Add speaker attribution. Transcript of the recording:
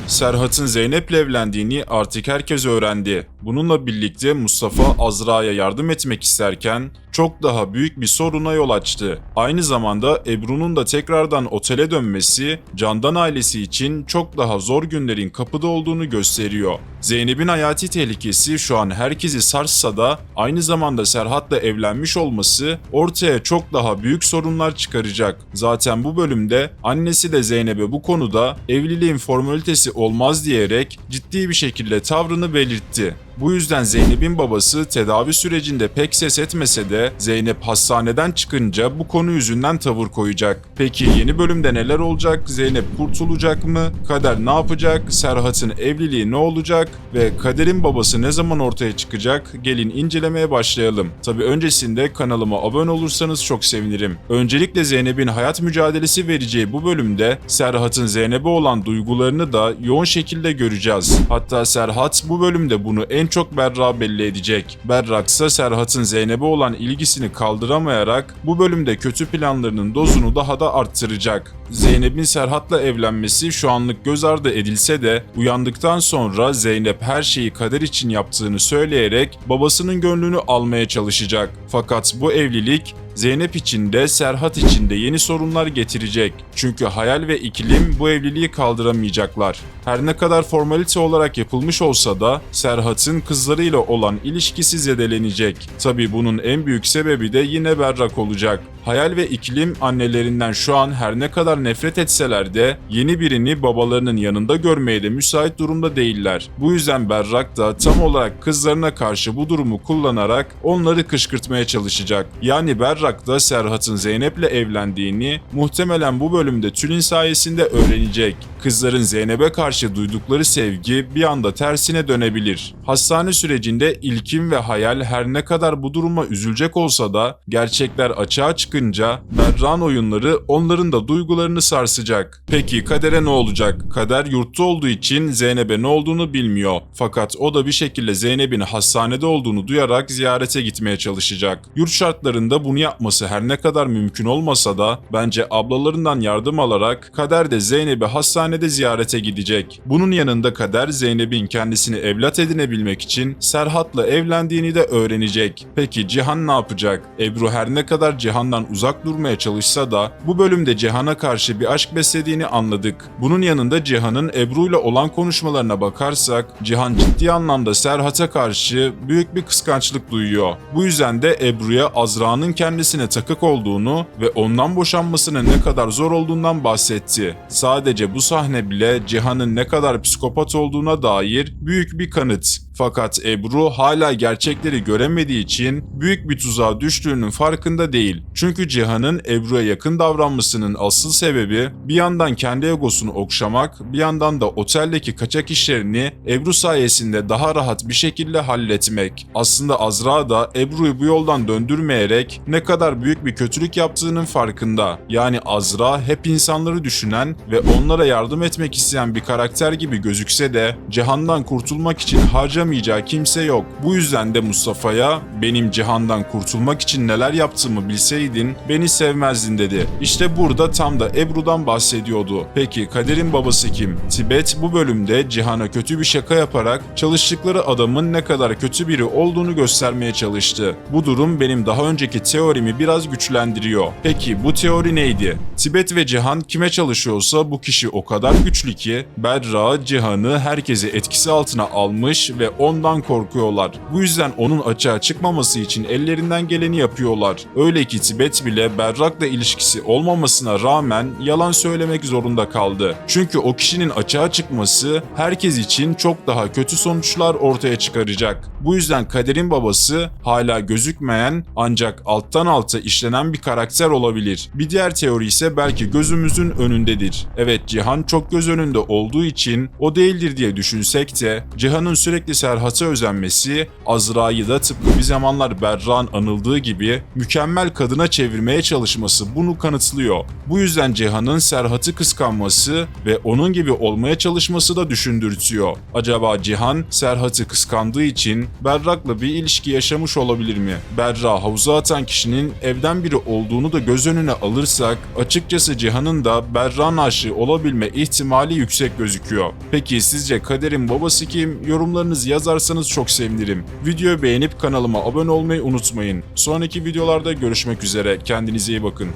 Speaker 1: Serhat'ın Zeynep'le evlendiğini artık herkes öğrendi. Bununla birlikte Mustafa Azra'ya yardım etmek isterken çok daha büyük bir soruna yol açtı. Aynı zamanda Ebru'nun da tekrardan otele dönmesi Candan ailesi için çok daha zor günlerin kapıda olduğunu gösteriyor. Zeynep'in hayati tehlikesi şu an herkesi sarssa da aynı zamanda Serhat'la evlenmiş olması ortaya çok daha büyük sorunlar çıkaracak. Zaten bu bölümde annesi de Zeynep'e bu konuda evliliğin formalitesi olmaz diyerek ciddi bir şekilde tavrını belirtti. Bu yüzden Zeynep'in babası tedavi sürecinde pek ses etmese de Zeynep hastaneden çıkınca bu konu yüzünden tavır koyacak. Peki yeni bölümde neler olacak? Zeynep kurtulacak mı? Kader ne yapacak? Serhat'ın evliliği ne olacak? Ve Kader'in babası ne zaman ortaya çıkacak? Gelin incelemeye başlayalım. Tabi öncesinde kanalıma abone olursanız çok sevinirim. Öncelikle Zeynep'in hayat mücadelesi vereceği bu bölümde Serhat'ın Zeynep'e olan duygularını da yoğun şekilde göreceğiz. Hatta Serhat bu bölümde bunu en çok Berra belli edecek. Berrak ise Serhat'ın Zeynep'e olan ilgisini kaldıramayarak bu bölümde kötü planlarının dozunu daha da arttıracak. Zeynep'in Serhat'la evlenmesi şu anlık göz ardı edilse de uyandıktan sonra Zeynep her şeyi Kader için yaptığını söyleyerek babasının gönlünü almaya çalışacak. Fakat bu evlilik Zeynep için de Serhat için de yeni sorunlar getirecek. Çünkü Hayal ve İklim bu evliliği kaldıramayacaklar. Her ne kadar formalite olarak yapılmış olsa da Serhat'ın kızlarıyla olan ilişkisi zedelenecek. Tabii bunun en büyük sebebi de yine Berrak olacak. Hayal ve İklim annelerinden şu an her ne kadar nefret etseler de yeni birini babalarının yanında görmeye de müsait durumda değiller. Bu yüzden Berrak da tam olarak kızlarına karşı bu durumu kullanarak onları kışkırtmaya çalışacak. Yani Berrak da Serhat'ın Zeynep'le evlendiğini muhtemelen bu bölümde Tülin sayesinde öğrenecek. Kızların Zeynep'e karşı duydukları sevgi bir anda tersine dönebilir. Hastane sürecinde İlkim ve Hayal her ne kadar bu duruma üzülecek olsa da gerçekler açığa çıkınca Berrak'ın oyunları onların da duygularını sarsacak. Peki Kader'e ne olacak? Kader yurtta olduğu için Zeynep'e ne olduğunu bilmiyor. Fakat o da bir şekilde Zeynep'in hastanede olduğunu duyarak ziyarete gitmeye çalışacak. Yurt şartlarında bunu yapması her ne kadar mümkün olmasa da bence ablalarından yardım alarak Kader de Zeynep'i hastanede ziyarete gidecek. Bunun yanında Kader Zeynep'in kendisini evlat edinebilmek için Serhat'la evlendiğini de öğrenecek. Peki Cihan ne yapacak? Ebru her ne kadar Cihan'dan uzak durmaya çalışsa da bu bölümde Cihan'a karşı bir aşk beslediğini anladık. Bunun yanında Cihan'ın Ebru ile olan konuşmalarına bakarsak Cihan ciddi anlamda Serhat'a karşı büyük bir kıskançlık duyuyor. Bu yüzden de Ebru'ya Azra'nın kendisine takık olduğunu ve ondan boşanmasının ne kadar zor olduğundan bahsetti. Sadece bu sahne bile Cihan'ın ne kadar psikopat olduğuna dair büyük bir kanıt. Fakat Ebru hala gerçekleri göremediği için büyük bir tuzağa düştüğünün farkında değil. Çünkü Cihan'ın Ebru'ya yakın davranmasının asıl sebebi bir yandan kendi egosunu okşamak, bir yandan da oteldeki kaçak işlerini Ebru sayesinde daha rahat bir şekilde halletmek. Aslında Azra da Ebru'yu bu yoldan döndürmeyerek ne kadar büyük bir kötülük yaptığının farkında. Yani Azra hep insanları düşünen ve onlara yardım etmek isteyen bir karakter gibi gözükse de Cihan'dan kurtulmak için harcamayacağı kimse yok. Bu yüzden de Mustafa'ya benim Cihan'dan kurtulmak için neler yaptığımı bilseydin beni sevmezdin dedi. İşte burada tam da Ebru'dan bahsediyordu. Peki Kader'in babası kim? Tibet bu bölümde Cihan'a kötü bir şaka yaparak çalıştıkları adamın ne kadar kötü biri olduğunu göstermeye çalıştı. Bu durum benim daha önceki teorimi biraz güçlendiriyor. Peki bu teori neydi? Tibet ve Cihan kime çalışıyorsa bu kişi o kadar güçlü ki Berra Cihan'ı herkesi etkisi altına almış ve ondan korkuyorlar. Bu yüzden onun açığa çıkmaması için ellerinden geleni yapıyorlar. Öyle ki Tibet bile Berrak'la ilişkisi olmamasına rağmen yalan söylemek zorunda kaldı. Çünkü o kişinin açığa çıkması herkes için çok daha kötü sonuçlar ortaya çıkaracak. Bu yüzden Kader'in babası hala gözükmeyen ancak alttan alta işlenen bir karakter olabilir. Bir diğer teori ise belki gözümüzün önündedir. Evet, Cihan çok göz önünde olduğu için o değildir diye düşünsek de Cihan'ın sürekli Serhat'a özenmesi, Azra'yı da tıpkı bir zamanlar Berrak'ın anıldığı gibi mükemmel kadına çevirmeye çalışması bunu kanıtlıyor. Bu yüzden Cihan'ın Serhat'ı kıskanması ve onun gibi olmaya çalışması da düşündürtüyor. Acaba Cihan Serhat'ı kıskandığı için Berrak'la bir ilişki yaşamış olabilir mi? Berrak'ı havuza atan kişinin evden biri olduğunu da göz önüne alırsak açıkçası Açıkçası Cihan'ın da Berra'nın aşığı olabilme ihtimali yüksek gözüküyor. Peki sizce Kader'in babası kim? Yorumlarınızı yazarsanız çok sevinirim. Videoyu beğenip kanalıma abone olmayı unutmayın. Sonraki videolarda görüşmek üzere. Kendinize iyi bakın.